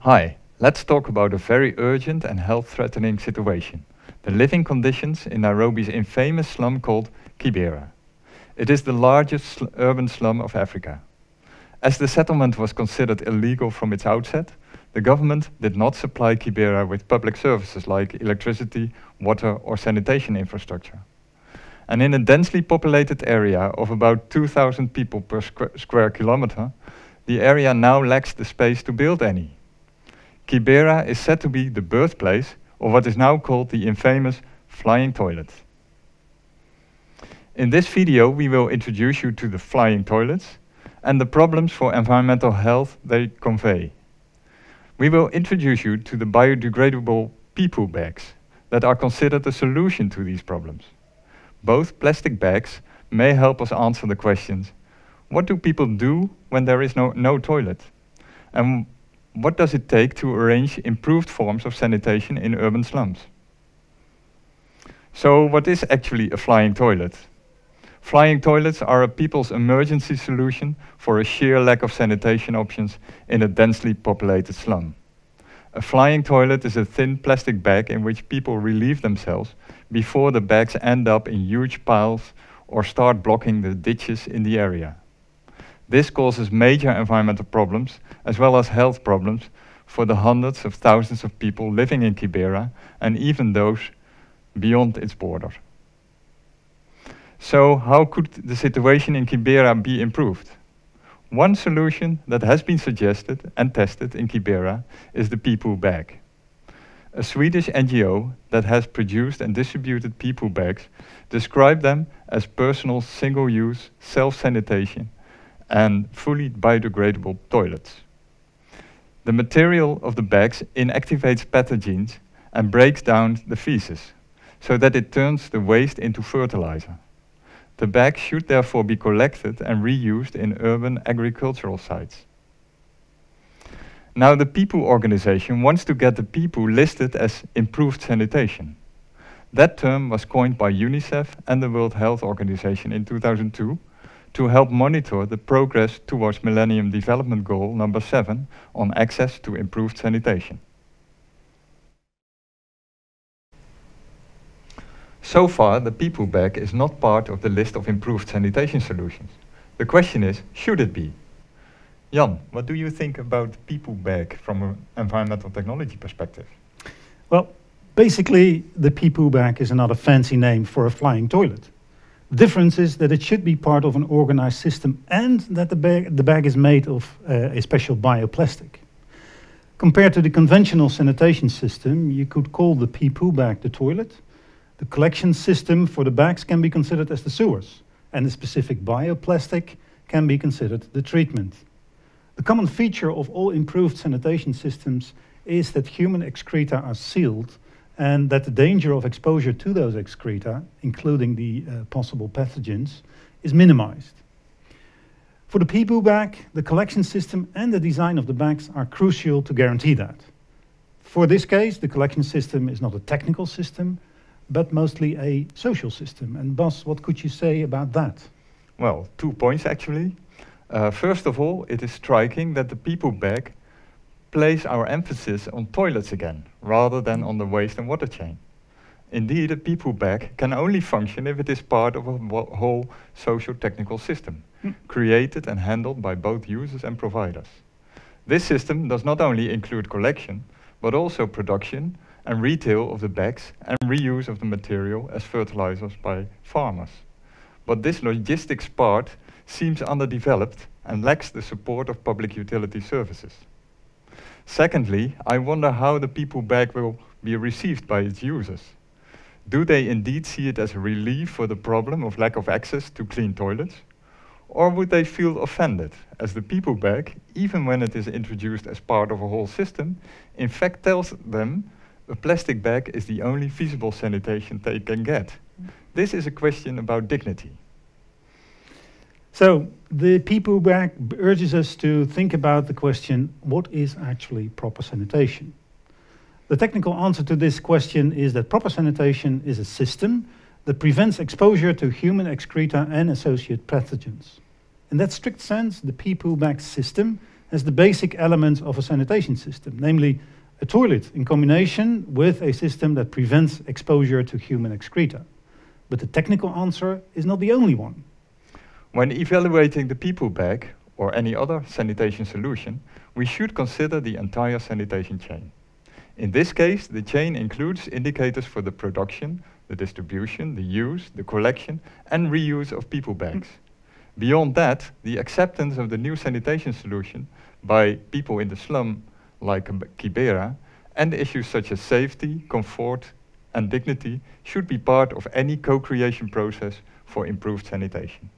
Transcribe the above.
Hi, let's talk about a very urgent and health-threatening situation: the living conditions in Nairobi's infamous slum called Kibera. It is the largest urban slum of Africa. As the settlement was considered illegal from its outset, the government did not supply Kibera with public services like electricity, water or sanitation infrastructure. And in a densely populated area of about 2,000 people per square kilometer, the area now lacks the space to build any. Kibera is said to be the birthplace of what is now called the infamous flying toilet. In this video, we will introduce you to the flying toilets and the problems for environmental health they convey. We will introduce you to the biodegradable pee-poo bags that are considered a solution to these problems. Both plastic bags may help us answer the questions: what do people do when there is no toilet? And what does it take to arrange improved forms of sanitation in urban slums? So what is actually a flying toilet? Flying toilets are a people's emergency solution for a sheer lack of sanitation options in a densely populated slum. A flying toilet is a thin plastic bag in which people relieve themselves before the bags end up in huge piles or start blocking the ditches in the area. This causes major environmental problems as well as health problems for the hundreds of thousands of people living in Kibera and even those beyond its border. So how could the situation in Kibera be improved? One solution that has been suggested and tested in Kibera is the pee-poo bag. A Swedish NGO that has produced and distributed pee-poo bags described them as personal single-use self-sanitation and fully biodegradable toilets. The material of the bags inactivates pathogens and breaks down the feces, so that it turns the waste into fertilizer. The bags should therefore be collected and reused in urban agricultural sites. Now the pee-poo organization wants to get the pee-poo listed as improved sanitation. That term was coined by UNICEF and the World Health Organization in 2002 to help monitor the progress towards Millennium Development Goal number 7 on access to improved sanitation. So far, the pee-poo bag is not part of the list of improved sanitation solutions. The question is, should it be? Jan, what do you think about the pee-poo bag from an environmental technology perspective? Well, basically, the pee-poo bag is another fancy name for a flying toilet. The difference is that it should be part of an organized system and that the bag is made of a special bioplastic. Compared to the conventional sanitation system, you could call the pee-poo bag the toilet. The collection system for the bags can be considered as the sewers, and the specific bioplastic can be considered the treatment. The common feature of all improved sanitation systems is that human excreta are sealed and that the danger of exposure to those excreta, including the possible pathogens, is minimized. For the pee-poo bag, the collection system and the design of the bags are crucial to guarantee that. For this case, the collection system is not a technical system, but mostly a social system. And Bas, what could you say about that? Well, 2 points actually. First of all, it is striking that the pee-poo bag place our emphasis on toilets again, rather than on the waste and water chain. Indeed, a pee-poo bag can only function if it is part of a whole socio-technical system, created and handled by both users and providers. This system does not only include collection, but also production and retail of the bags and reuse of the material as fertilizers by farmers. But this logistics part seems underdeveloped and lacks the support of public utility services. Secondly, I wonder how the pee-poo bag will be received by its users. Do they indeed see it as a relief for the problem of lack of access to clean toilets? Or would they feel offended, as the pee-poo bag, even when it is introduced as part of a whole system, in fact tells them a plastic bag is the only feasible sanitation they can get? This is a question about dignity. So, the pee-poo bag urges us to think about the question, what is actually proper sanitation? The technical answer to this question is that proper sanitation is a system that prevents exposure to human excreta and associated pathogens. In that strict sense, the pee-poo bag system has the basic elements of a sanitation system, namely a toilet in combination with a system that prevents exposure to human excreta. But the technical answer is not the only one. When evaluating the people bag or any other sanitation solution, we should consider the entire sanitation chain. In this case, the chain includes indicators for the production, the distribution, the use, the collection, and reuse of people bags. Beyond that, the acceptance of the new sanitation solution by people in the slum, like Kibera, and issues such as safety, comfort, and dignity should be part of any co-creation process for improved sanitation.